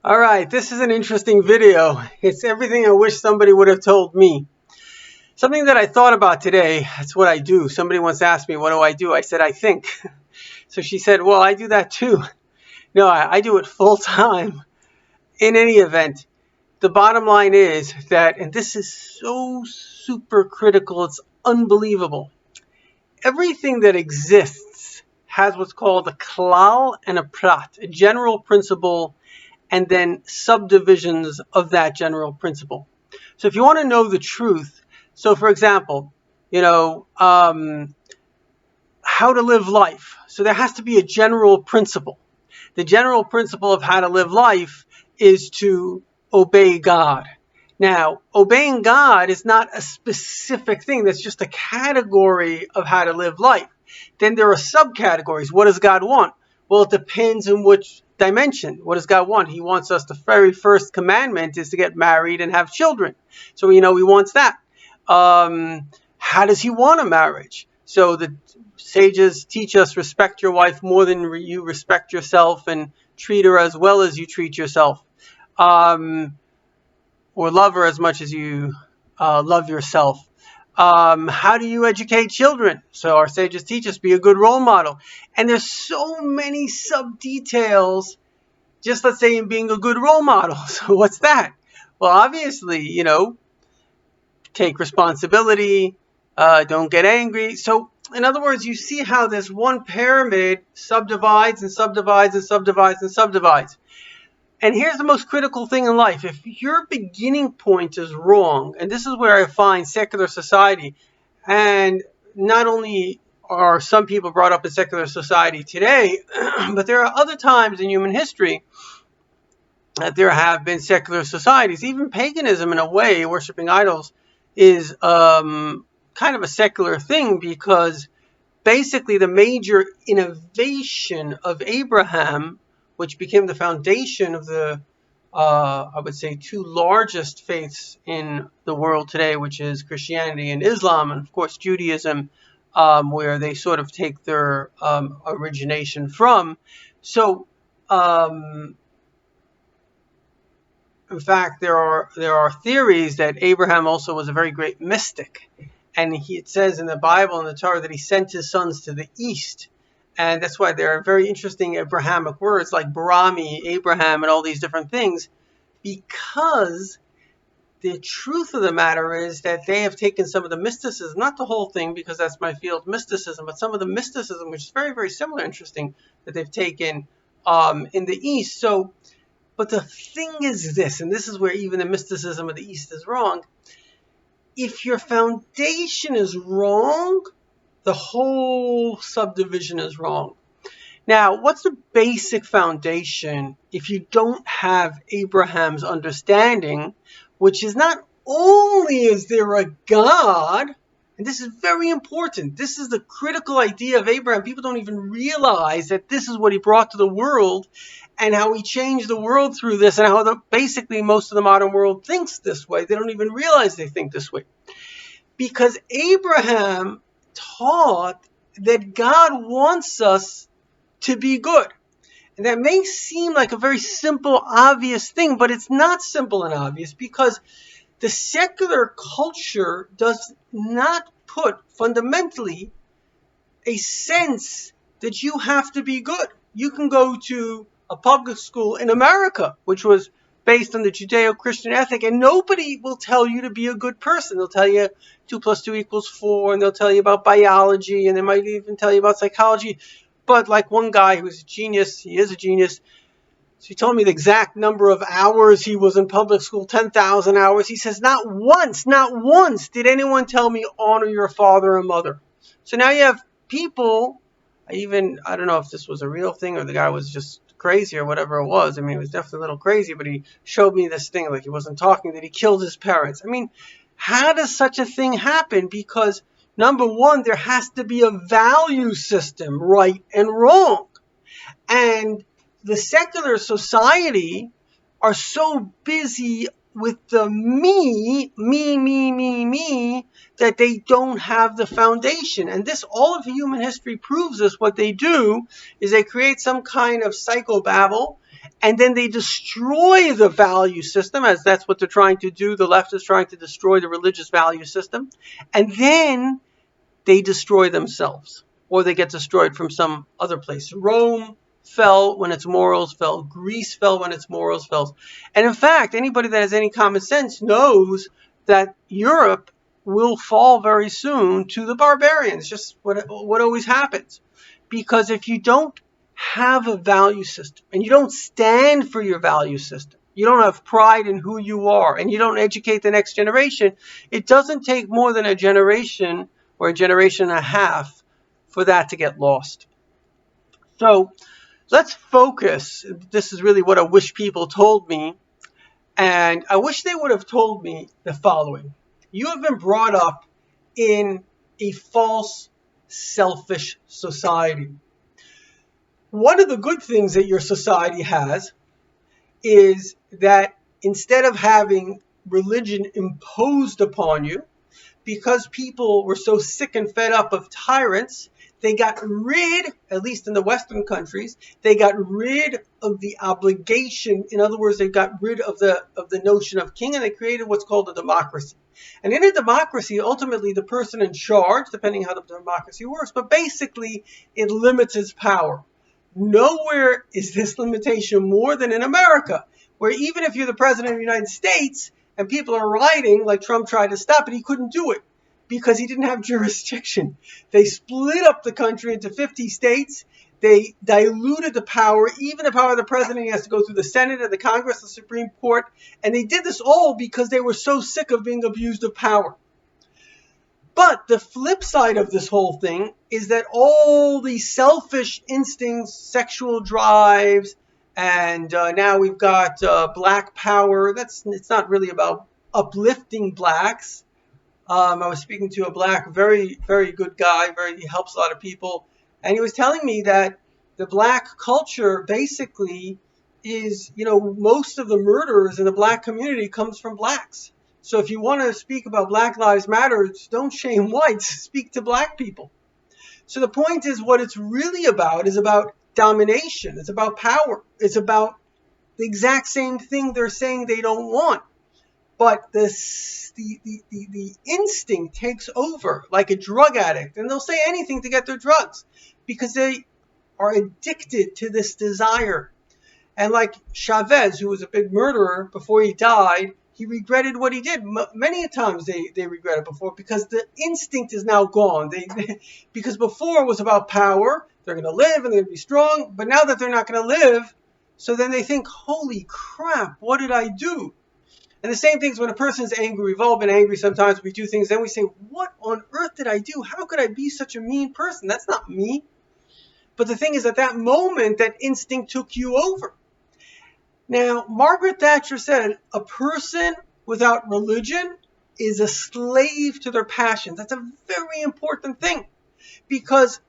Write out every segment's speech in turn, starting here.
All right, this is an interesting video. It's everything I wish somebody would have told me. Something that I thought about today, that's what I do. Somebody once asked me, what do I do? I said, I think. So she said, well, I do that too. No, I do it full time. In any event, the bottom line is that, and this is so super critical, it's unbelievable. Everything that exists has what's called a klal and a prat, a general principle, and then subdivisions of that general principle. So if you want to know the truth, so for example, how to live life. So there has to be a general principle. The general principle of how to live life is to obey God. Now, obeying God is not a specific thing. That's just a category of how to live life. Then there are subcategories. What does God want? Well, it depends on which dimension. What does God want? He wants us, the very first commandment is to get married and have children. So he wants that. How does he want a marriage? So the sages teach us respect your wife more than you respect yourself, and treat her as well as you treat yourself. Or love her as much as you love yourself. How do you educate children? So our sages teach us, be a good role model. And there's so many sub-details, just let's say in being a good role model. So what's that? Well, obviously, take responsibility, don't get angry. So in other words, you see how this one pyramid subdivides and subdivides and subdivides and subdivides. And here's the most critical thing in life. If your beginning point is wrong, and this is where I find secular society, and not only are some people brought up in secular society today, but there are other times in human history that there have been secular societies. Even paganism, in a way, worshiping idols, is kind of a secular thing, because basically the major innovation of Abraham, which became the foundation of the, I would say, two largest faiths in the world today, which is Christianity and Islam, and of course Judaism, where they sort of take their origination from. So, in fact, there are theories that Abraham also was a very great mystic, and it says in the Bible and the Torah that he sent his sons to the east. And that's why there are very interesting Abrahamic words like Barami, Abraham, and all these different things, because the truth of the matter is that they have taken some of the mysticism, not the whole thing, because that's my field, mysticism, but some of the mysticism, which is very, very similar, interesting, that they've taken in the East. So, but the thing is this, and this is where even the mysticism of the East is wrong. If your foundation is wrong, the whole subdivision is wrong. Now, what's the basic foundation if you don't have Abraham's understanding, which is not only is there a God, and this is very important, this is the critical idea of Abraham. People don't even realize that this is what he brought to the world, and how he changed the world through this, and how basically most of the modern world thinks this way. They don't even realize they think this way. Because Abraham taught that God wants us to be good. And that may seem like a very simple, obvious thing, but it's not simple and obvious, because the secular culture does not put fundamentally a sense that you have to be good. You can go to a public school in America, which was based on the Judeo-Christian ethic, and nobody will tell you to be a good person. They'll tell you 2 + 2 = 4, and they'll tell you about biology, and they might even tell you about psychology. But like one guy who's a genius, he is a genius, so he told me the exact number of hours he was in public school, 10,000 hours. He says, not once did anyone tell me honor your father and mother. So now you have people, I don't know if this was a real thing or the guy was just crazy or whatever it was. I mean, it was definitely a little crazy, but he showed me this thing, like he wasn't talking, that he killed his parents. I mean, how does such a thing happen? Because number one, there has to be a value system, right and wrong. And the secular society are so busy with the me, that they don't have the foundation. And this, all of human history proves us. What they do is they create some kind of psychobabble, and then they destroy the value system, as that's what they're trying to do. The left is trying to destroy the religious value system, and then they destroy themselves, or they get destroyed from some other place. Rome fell when its morals fell. Greece fell when its morals fell. And in fact, anybody that has any common sense knows that Europe will fall very soon to the barbarians. Just what always happens. Because if you don't have a value system and you don't stand for your value system, you don't have pride in who you are, and you don't educate the next generation, it doesn't take more than a generation or a generation and a half for that to get lost. So let's focus. This is really what I wish people told me. And I wish they would have told me the following. You have been brought up in a false, selfish society. One of the good things that your society has is that instead of having religion imposed upon you, because people were so sick and fed up of tyrants, they got rid, at least in the Western countries, they got rid of the obligation. In other words, they got rid of the notion of king, and they created what's called a democracy. And in a democracy, ultimately the person in charge, depending how the democracy works, but basically it limits his power. Nowhere is this limitation more than in America, where even if you're the president of the United States and people are rioting, like Trump tried to stop it, he couldn't do it because he didn't have jurisdiction. They split up the country into 50 states. They diluted the power. Even the power of the president, he has to go through the Senate and the Congress, the Supreme Court. And they did this all because they were so sick of being abused of power. But the flip side of this whole thing is that all these selfish instincts, sexual drives, and now we've got black power. It's not really about uplifting blacks. I was speaking to a black, very, very good guy. He helps a lot of people. And he was telling me that the black culture basically is, most of the murderers in the black community comes from blacks. So if you want to speak about Black Lives Matter, don't shame whites, speak to black people. So the point is, what it's really about is about domination. It's about power. It's about the exact same thing they're saying they don't want. But the instinct takes over like a drug addict, and they'll say anything to get their drugs because they are addicted to this desire. And like Chavez, who was a big murderer, before he died, he regretted what he did. Many times they regret it before because the instinct is now gone. Because before it was about power. They're going to live and they're going to be strong. But now that they're not going to live, so then they think, holy crap, what did I do? And the same thing is when a person's angry. We've all been angry sometimes. We do things. Then we say, what on earth did I do? How could I be such a mean person? That's not me. But the thing is, at that moment, that instinct took you over. Now, Margaret Thatcher said, a person without religion is a slave to their passions. That's a very important thing, because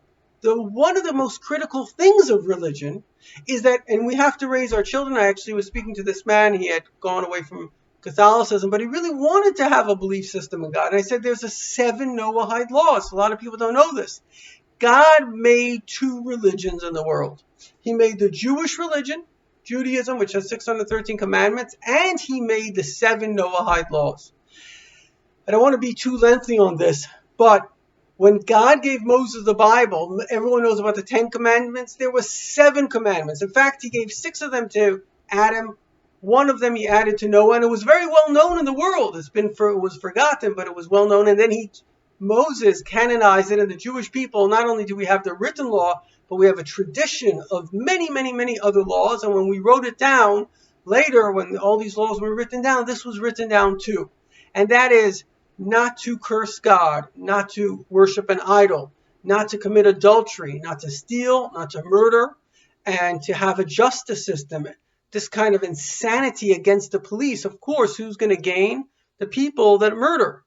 one of the most critical things of religion is that, and we have to raise our children. I actually was speaking to this man. He had gone away from Catholicism, but he really wanted to have a belief system in God. And I said, there's 7 Noahide laws. A lot of people don't know this. God made 2 religions in the world. He made the Jewish religion, Judaism, which has 613 commandments, and he made the 7 Noahide laws. I don't want to be too lengthy on this, but when God gave Moses the Bible, everyone knows about the 10 commandments. There were 7 commandments. In fact, he gave 6 of them to Adam. 1 of them he added to Noah, and it was very well known in the world. It was forgotten, but it was well known. And then Moses canonized it, and the Jewish people, not only do we have the written law, but we have a tradition of many, many, many other laws. And when we wrote it down later, when all these laws were written down, this was written down too. And that is not to curse God, not to worship an idol, not to commit adultery, not to steal, not to murder, and to have a justice system. This kind of insanity against the police, of course, who's going to gain? The people that murder.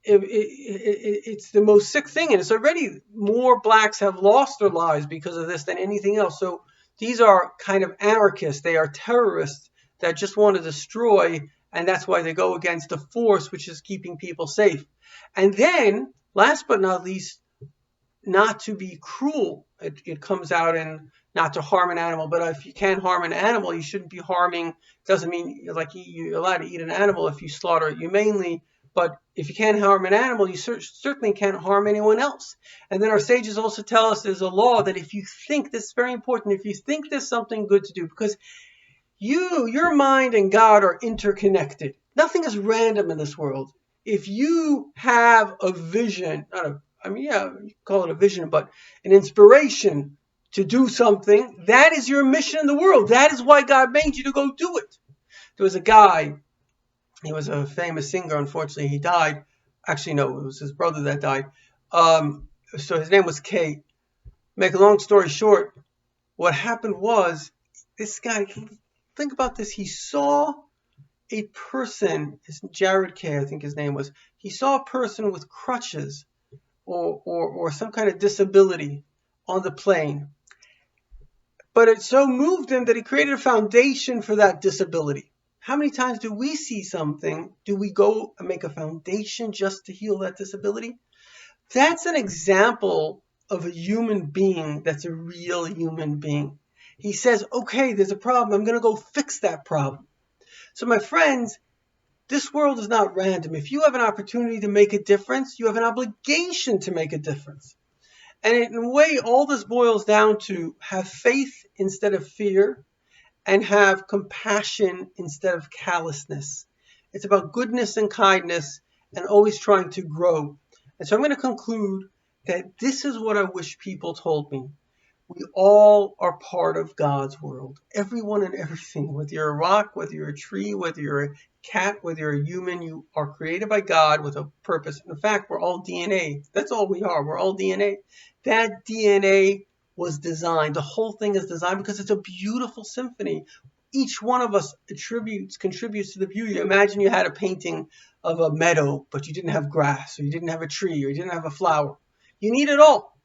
It's the most sick thing, and it's already more blacks have lost their lives because of this than anything else. So these are kind of anarchists. They are terrorists that just want to destroy, and that's why they go against the force, which is keeping people safe. And then, last but not least, not to be cruel. It comes out in not to harm an animal. But if you can't harm an animal, you shouldn't be harming. Doesn't mean like you're allowed to eat an animal if you slaughter it humanely. But if you can't harm an animal, you certainly can't harm anyone else. And then our sages also tell us there's a law that if you think, this is very important, if you think there's something good to do, because your mind and God are interconnected. Nothing is random in this world. If you have a vision, you can call it a vision, but an inspiration to do something, that is your mission in the world. That is why God made you to go do it. There was a guy, he was a famous singer. Unfortunately, he died. Actually, no, it was his brother that died. So his name was Kate. Make a long story short, what happened was, this guy, think about this, he saw a person, Jared Kay, I think his name was, he saw a person with crutches or some kind of disability on the plane. But it so moved him that he created a foundation for that disability. How many times do we see something? Do we go and make a foundation just to heal that disability? That's an example of a human being that's a real human being. He says, okay, there's a problem. I'm going to go fix that problem. So my friends, this world is not random. If you have an opportunity to make a difference, you have an obligation to make a difference. And in a way, all this boils down to have faith instead of fear, and have compassion instead of callousness. It's about goodness and kindness and always trying to grow. And so I'm going to conclude that this is what I wish people told me. We all are part of God's world. Everyone and everything. Whether you're a rock, whether you're a tree, whether you're a cat, whether you're a human, you are created by God with a purpose. In fact, we're all DNA. That's all we are. We're all DNA. That DNA was designed. The whole thing is designed because it's a beautiful symphony. Each one of us contributes to the beauty. Imagine you had a painting of a meadow, but you didn't have grass, or you didn't have a tree, or you didn't have a flower. You need it all.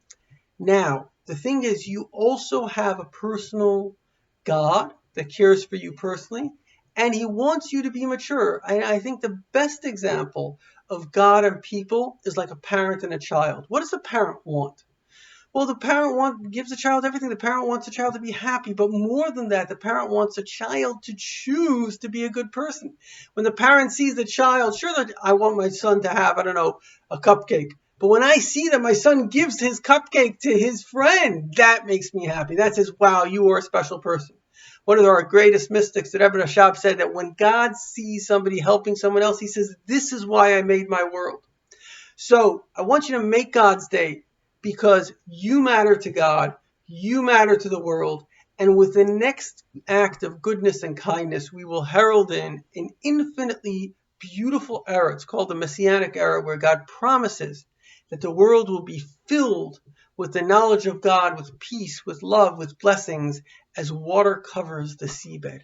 Now, the thing is, you also have a personal God that cares for you personally, and he wants you to be mature. And I think the best example of God and people is like a parent and a child. What does a parent want? Well, the parent gives the child everything. The parent wants the child to be happy. But more than that, the parent wants a child to choose to be a good person. When the parent sees the child, sure, I want my son to have, a cupcake. But when I see that my son gives his cupcake to his friend, that makes me happy. That says, wow, you are a special person. One of our greatest mystics, the Rebbe Rashab, said that when God sees somebody helping someone else, he says, this is why I made my world. So I want you to make God's day, because you matter to God, you matter to the world, and with the next act of goodness and kindness, we will herald in an infinitely beautiful era. It's called the Messianic Era, where God promises that the world will be filled with the knowledge of God, with peace, with love, with blessings, as water covers the seabed.